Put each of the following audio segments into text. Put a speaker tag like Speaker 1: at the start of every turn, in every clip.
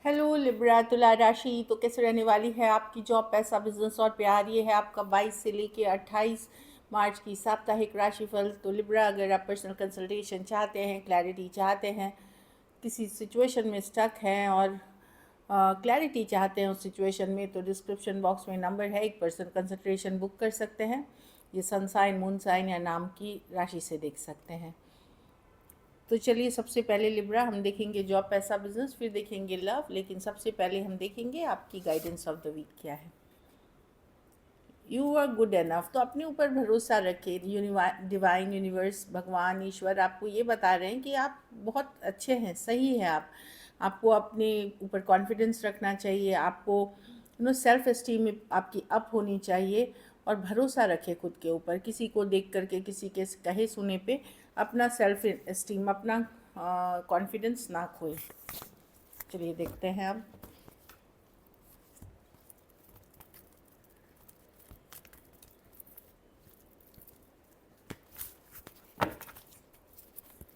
Speaker 1: Hello Libra तुला राशि। तो कैसे रहने वाली है आपकी जॉब, पैसा, बिजनेस और प्यार। ये है आपका 22 से लेके 28 मार्च की साप्ताहिक राशिफल। तो लिब्रा, अगर आप पर्सनल कंसल्टेशन चाहते हैं, क्लैरिटी चाहते हैं, किसी सिचुएशन में स्टक हैं और क्लैरिटी चाहते हैं उस सिचुएशन में, तो डिस्क्रिप्शन बॉक्स में नंबर है, एक पर्सनल कंसल्टेशन बुक कर सकते हैं। ये सन साइन, मून साइन या नाम की राशि से देख सकते हैं। तो चलिए, सबसे पहले लिब्रा हम देखेंगे जॉब, पैसा, बिजनेस, फिर देखेंगे लव, लेकिन सबसे पहले हम देखेंगे आपकी गाइडेंस ऑफ द वीक क्या है। You are good enough. तो अपने ऊपर भरोसा रखें। डिवाइन, यूनिवर्स, भगवान, ईश्वर आपको ये बता रहे हैं कि आप बहुत अच्छे हैं, सही है आप। आपको अपने ऊपर कॉन्फिडेंस रखना चाहिए। आपको सेल्फ एस्टीम आपकी अप होनी चाहिए और भरोसा रखें खुद के ऊपर। किसी को देख करके, किसी के कहे सुने पे अपना सेल्फ एस्टीम, अपना कॉन्फिडेंस ना खोए। चलिए देखते हैं अब।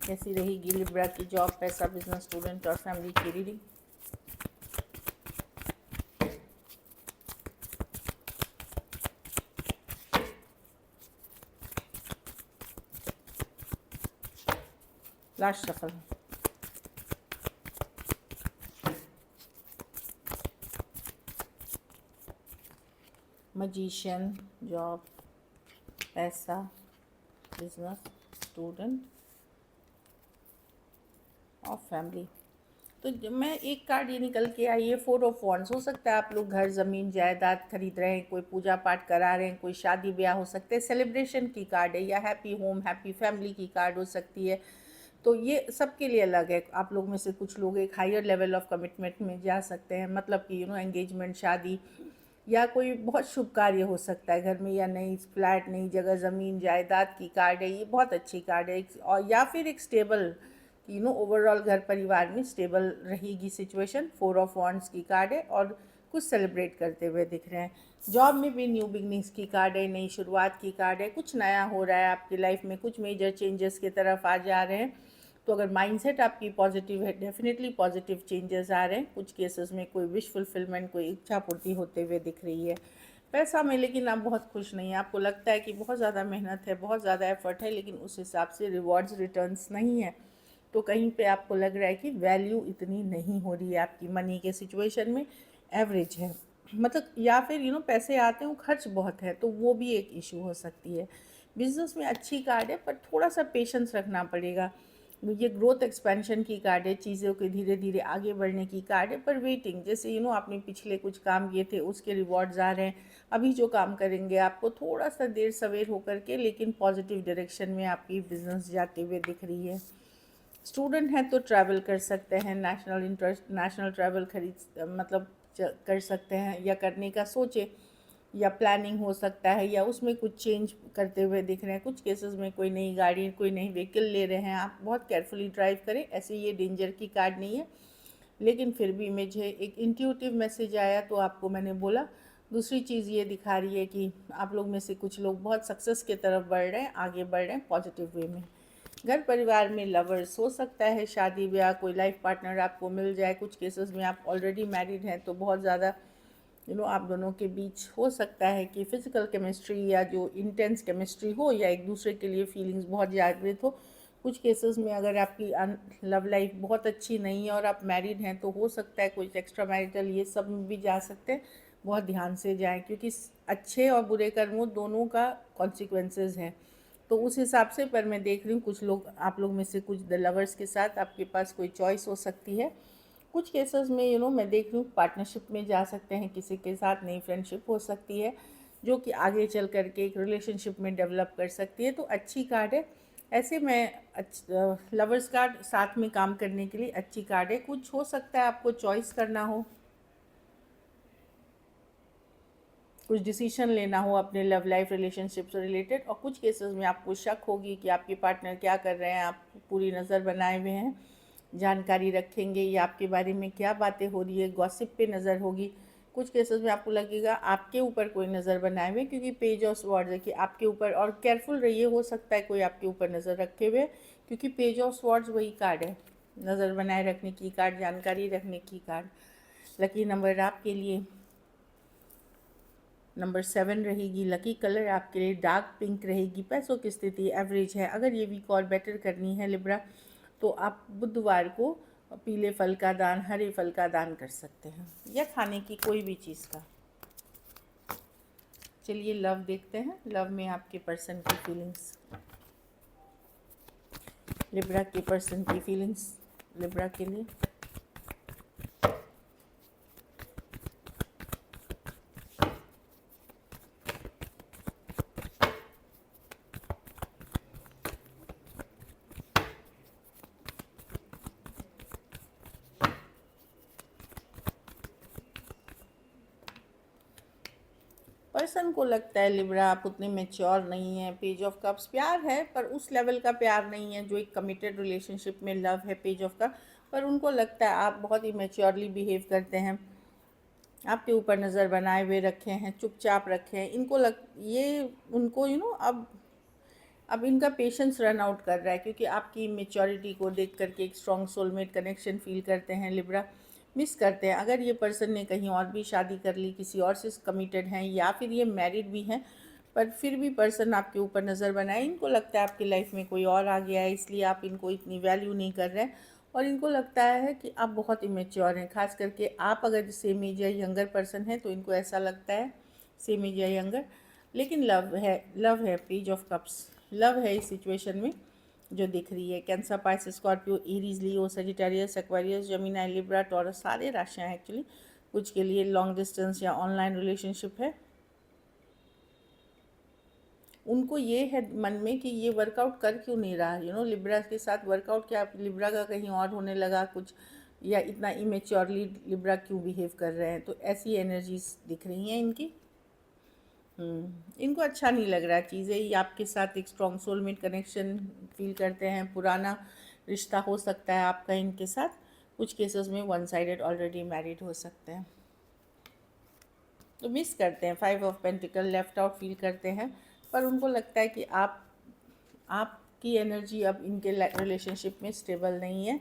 Speaker 1: कैसी रहेगी लिब्रा की जॉब, पैसा, बिजनेस, स्टूडेंट और फैमिली की रीडिंग। लास्ट सफल। मजीशियन, जॉब, पैसा, बिजनेस, स्टूडेंट और फैमिली। तो मैं एक कार्ड ये निकल के आई है, 4 ऑफ वॉन्ड्स। हो सकता है आप लोग घर, ज़मीन, जायदाद खरीद रहे हैं, कोई पूजा पाठ करा रहे हैं, कोई शादी ब्याह हो सकते हैं, सेलिब्रेशन की कार्ड है, या हैप्पी होम, हैप्पी फैमिली की कार्ड हो सकती है। तो ये सबके लिए अलग है। आप लोग में से कुछ लोग एक हायर लेवल ऑफ कमिटमेंट में जा सकते हैं, मतलब कि एंगेजमेंट, शादी, या कोई बहुत शुभ कार्य हो सकता है घर में, या नई फ्लैट, नई जगह, ज़मीन, जायदाद की कार्ड है। ये बहुत अच्छी कार्ड है। और या फिर एक स्टेबल, ओवरऑल घर परिवार में स्टेबल रहेगी सिचुएशन। 4 ऑफ वॉन्ड्स की कार्ड है और कुछ सेलिब्रेट करते हुए दिख रहे हैं। जॉब में भी न्यू बिगनिंग्स की कार्ड है, नई शुरुआत की कार्ड है। कुछ नया हो रहा है आपकी लाइफ में, कुछ मेजर चेंजेस की तरफ आ जा रहे हैं। तो अगर माइंडसेट आपकी पॉजिटिव है, डेफिनेटली पॉजिटिव चेंजेस आ रहे हैं। कुछ केसेस में कोई विश फुलफिलमेंट, कोई इच्छा पूर्ति होते हुए दिख रही है। पैसा में लेकिन आप बहुत खुश नहीं हैं। आपको लगता है कि बहुत ज़्यादा मेहनत है, बहुत ज़्यादा एफर्ट है, लेकिन उस हिसाब से रिवॉर्ड्स, रिटर्न्स नहीं है। तो कहीं पे आपको लग रहा है कि वैल्यू इतनी नहीं हो रही है आपकी मनी के सिचुएशन में, एवरेज है, मतलब। या फिर पैसे आते हैं, वो खर्च बहुत है, तो वो भी एक इशू हो सकती है। बिजनेस में अच्छी कार्ड है, पर थोड़ा सा पेशेंस रखना पड़ेगा। ये ग्रोथ एक्सपेंशन की कार्ड है, चीज़ों के धीरे धीरे आगे बढ़ने की कार्ड है, पर वेटिंग। जैसे आपने पिछले कुछ काम किए थे, उसके रिवॉर्ड्स आ रहे हैं। अभी जो काम करेंगे आपको थोड़ा सा देर सवेर होकर के, लेकिन पॉजिटिव डायरेक्शन में आपकी बिजनेस जाते हुए दिख रही है। स्टूडेंट हैं तो ट्रैवल कर सकते हैं, नेशनल ट्रैवल मतलब कर सकते हैं, या करने का सोचे, या प्लानिंग हो सकता है, या उसमें कुछ चेंज करते हुए दिख रहे हैं। कुछ केसेस में कोई नई गाड़ी, कोई नई व्हीकल ले रहे हैं आप। बहुत केयरफुली ड्राइव करें। ऐसे ये डेंजर की कार्ड नहीं है, लेकिन फिर भी मुझे एक इंट्यूटिव मैसेज आया, तो आपको मैंने बोला। दूसरी चीज़ ये दिखा रही है कि आप लोग में से कुछ लोग बहुत सक्सेस की तरफ बढ़ रहे हैं, आगे बढ़ रहे हैं पॉजिटिव वे में। घर परिवार में लवर्स हो सकता है, शादी ब्याह, कोई लाइफ पार्टनर आपको मिल जाए। कुछ केसेस में आप ऑलरेडी मैरिड हैं, तो बहुत ज़्यादा आप दोनों के बीच हो सकता है कि फिज़िकल केमिस्ट्री, या जो इंटेंस केमिस्ट्री हो, या एक दूसरे के लिए फीलिंग्स बहुत जागृत हो। कुछ केसेस में अगर आपकी लव लाइफ बहुत अच्छी नहीं है और आप मैरिड हैं, तो हो सकता है कुछ एक्स्ट्रा मैरिटल, ये सब में भी जा सकते हैं। बहुत ध्यान से जाएं, क्योंकि अच्छे और बुरे कर्मों दोनों का कॉन्सिक्वेंसेस हैं। तो उस हिसाब से, पर मैं देख रही हूँ कुछ लोग, आप लोग में से कुछ द लवर्स के साथ आपके पास कोई चॉइस हो सकती है। कुछ केसेस में मैं देख रही हूँ पार्टनरशिप में जा सकते हैं किसी के साथ, नई फ्रेंडशिप हो सकती है, जो कि आगे चल करके एक रिलेशनशिप में डेवलप कर सकती है। तो अच्छी कार्ड है। ऐसे में लवर्स कार्ड साथ में काम करने के लिए अच्छी कार्ड है। कुछ हो सकता है आपको चॉइस करना हो, कुछ डिसीजन लेना हो अपने लव लाइफ, रिलेशनशिप से रिलेटेड। और कुछ केसेस में आपको शक होगी कि आपके पार्टनर क्या कर रहे हैं, आप पूरी नज़र बनाए हुए हैं, जानकारी रखेंगे, या आपके बारे में क्या बातें हो रही है, गॉसिप पे नज़र होगी। कुछ केसेस में आपको लगेगा आपके ऊपर कोई नज़र बनाए हुए, क्योंकि पेज ऑफ स्वॉर्ड्स है कि आपके ऊपर, और केयरफुल रहिए, हो सकता है कोई आपके ऊपर नज़र रखे हुए, क्योंकि पेज ऑफ स्वॉर्ड्स वही कार्ड है। नज़र बनाए रखने की कार्ड, जानकारी रखने की कार्ड। लकी नंबर आपके लिए नंबर 7 रहेगी। लकी कलर आपके लिए डार्क पिंक रहेगी। पैसों की स्थिति एवरेज है। अगर ये वीक और बेटर करनी है लिब्रा, तो आप बुधवार को पीले फल का दान, हरे फल का दान कर सकते हैं, या खाने की कोई भी चीज़ का। चलिए लव देखते हैं। लव में आपके पर्सन की फीलिंग्स, लिब्रा के पर्सन की फीलिंग्स लिब्रा के लिए। पर्सन को लगता है लिब्रा आप उतने मैच्योर नहीं हैं। पेज ऑफ कप्स प्यार है, पर उस लेवल का प्यार नहीं है जो एक कमिटेड रिलेशनशिप में लव है पेज ऑफ कप। पर उनको लगता है आप बहुत ही मैच्योरली बिहेव करते हैं, आपके ऊपर नज़र बनाए हुए रखे हैं, चुपचाप रखे हैं। इनको ये उनको अब इनका पेशेंस रन आउट कर रहा है, क्योंकि आपकी मेच्योरिटी को देख करके एक स्ट्रॉन्ग सोलमेट कनेक्शन फील करते हैं लिब्रा, मिस करते हैं। अगर ये पर्सन ने कहीं और भी शादी कर ली, किसी और से कमिटेड हैं, या फिर ये मैरिड भी हैं, पर फिर भी पर्सन आपके ऊपर नज़र बनाए। इनको लगता है आपकी लाइफ में कोई और आ गया है, इसलिए आप इनको इतनी वैल्यू नहीं कर रहे हैं। और इनको लगता है कि आप बहुत इमेच्योर हैं। खास करके आप अगर सेम एज या यंगर पर्सन हैं, तो इनको ऐसा लगता है सेम एज या यंगर। लेकिन लव है पेज ऑफ कप्स। लव है इस सिचुएशन में जो दिख रही है। Cancer, Pisces, Scorpio, Aries, Leo, Sagittarius, Aquarius, Gemini, Libra, Taurus, सारे राशियाँ हैं एक्चुअली। कुछ के लिए लॉन्ग डिस्टेंस या ऑनलाइन रिलेशनशिप है। उनको ये है मन में कि ये वर्कआउट कर क्यों नहीं रहा, लिब्रा के साथ वर्कआउट क्या लिब्रा का कहीं और होने लगा कुछ, या इतना इमेच्योरली लिब्रा क्यों बिहेव कर रहे हैं। तो ऐसी एनर्जीज दिख रही हैं इनकी। इनको अच्छा नहीं लग रहा है चीज़ें। ये आपके साथ एक स्ट्रॉन्ग सोलमेट कनेक्शन फील करते हैं। पुराना रिश्ता हो सकता है आपका इनके साथ। कुछ केसेस में वन साइडेड ऑलरेडी मैरिड हो सकते हैं, तो मिस करते हैं। 5 of pentacle left out feel करते हैं। पर उनको लगता है कि आपकी एनर्जी अब इनके रिलेशनशिप में स्टेबल नहीं है।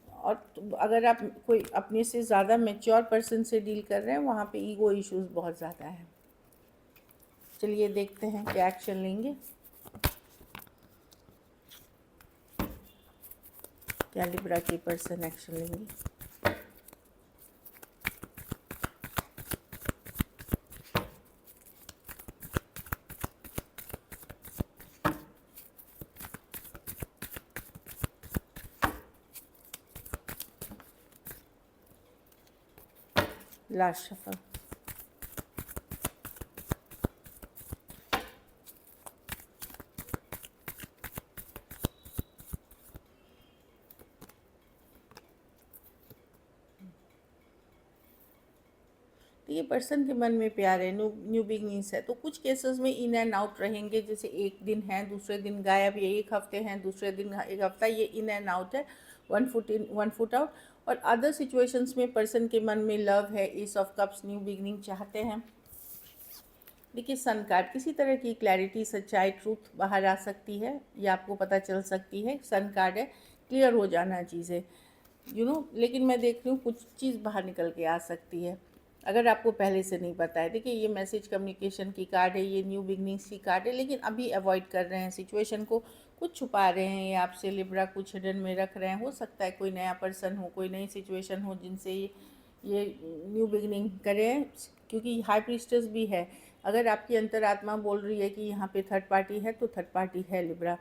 Speaker 1: और अगर आप कोई अपने से ज़्यादा मैच्योर पर्सन से डील कर रहे हैं, वहाँ पे ईगो इश्यूज बहुत ज़्यादा है। चलिए देखते हैं क्या एक्शन लेंगे, क्या लिब्रा के पर्सन एक्शन लेंगे। Last shuffle. ये पर्सन के मन में प्यार है, न्यू बिगनिंग्स है। तो कुछ केसेस में इन एंड आउट रहेंगे, जैसे एक दिन है दूसरे दिन गायब, ये एक हफ्ते हैं दूसरे दिन एक हफ्ता, ये इन एंड आउट है, 1 फुट इन 1 फुट आउट। और अदर सिचुएशंस में पर्सन के मन में लव है, S of cups, new beginning चाहते हैं। देखिए सन कार्ड, किसी तरह की क्लैरिटी, सच्चाई, ट्रूथ बाहर आ सकती है, ये आपको पता चल सकती है। सन कार्ड है, क्लियर हो जाना चीज़ें, लेकिन मैं देख रही हूँ कुछ चीज़ बाहर निकल के आ सकती है, अगर आपको पहले से नहीं पता है। देखिए ये मैसेज कम्युनिकेशन की कार्ड है, ये न्यू बिगनिंग्स की कार्ड है, लेकिन अभी अवॉइड कर रहे हैं सिचुएशन को, कुछ छुपा रहे हैं ये आपसे लिब्रा, कुछ हिडन में रख रहे हैं। हो सकता है कोई नया पर्सन हो, कोई नई सिचुएशन हो जिनसे ये न्यू बिगनिंग करें, क्योंकि हाई प्रीस्टेस भी है। अगर आपकी अंतरात्मा बोल रही है कि यहाँ पे थर्ड पार्टी है, तो थर्ड पार्टी है लिब्रा।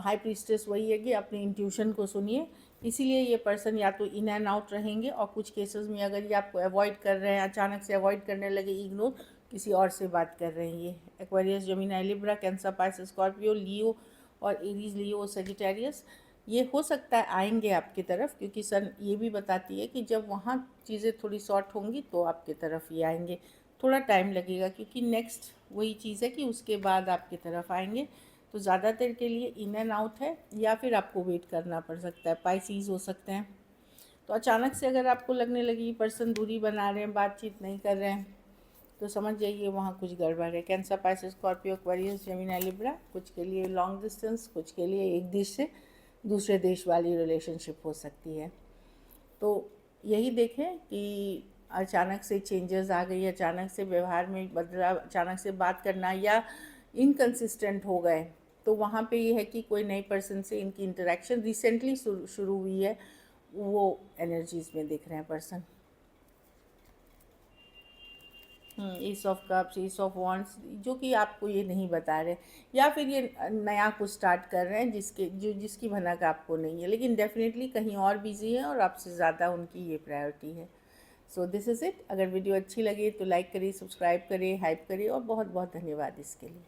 Speaker 1: हाई प्रीस्टेस वही है कि अपने इंट्यूशन को सुनिए। इसीलिए ये पर्सन या तो इन एंड आउट रहेंगे, और कुछ केसेस में अगर ये आपको अवॉइड कर रहे हैं, अचानक से अवॉइड करने लगे, इग्नोर, किसी और से बात कर रहे हैं। ये Aquarius, Gemini, Libra, Cancer, Pisces, Scorpio, Leo और एरीज, लियो, सजिटेरियस, ये हो सकता है आएंगे आपकी तरफ, क्योंकि सन ये भी बताती है कि जब वहाँ चीज़ें थोड़ी सॉर्ट होंगी तो आपकी तरफ ये आएंगे। थोड़ा टाइम लगेगा, क्योंकि नेक्स्ट वही चीज़ है कि उसके बाद आपकी तरफ आएंगे। तो ज़्यादातर के लिए इन एंड आउट है, या फिर आपको वेट करना पड़ सकता है। पाइसीज हो सकते हैं। तो अचानक से अगर आपको लगने लगी पर्सन दूरी बना रहे हैं, बातचीत नहीं कर रहे हैं, तो समझ जाइए वहाँ कुछ गड़बड़ है। Cancer, Pisces, Scorpio, Aquarius, Gemini, Libra, कुछ के लिए लॉन्ग डिस्टेंस, कुछ के लिए एक दिश से दूसरे देश वाली रिलेशनशिप हो सकती है। तो यही देखें कि अचानक से चेंजेस आ गई, अचानक से व्यवहार में बदलाव, अचानक से बात करना या इनकंसिस्टेंट हो गए, तो वहाँ पे ये है कि कोई नई पर्सन से इनकी इंटरेक्शन रिसेंटली शुरू हुई है, वो एनर्जीज में दिख रहे हैं person. Is of cups, is of wands, जो कि आपको ये नहीं बता रहे, या फिर ये नया कुछ स्टार्ट कर रहे हैं जिसकी भनक आपको नहीं है, लेकिन डेफिनेटली कहीं और बिजी है और आपसे ज़्यादा उनकी ये प्रायोरिटी है। So this is it. अगर वीडियो अच्छी लगे तो लाइक करिए, सब्सक्राइब करिए, हाइप करिए, और बहुत बहुत धन्यवाद इसके लिए।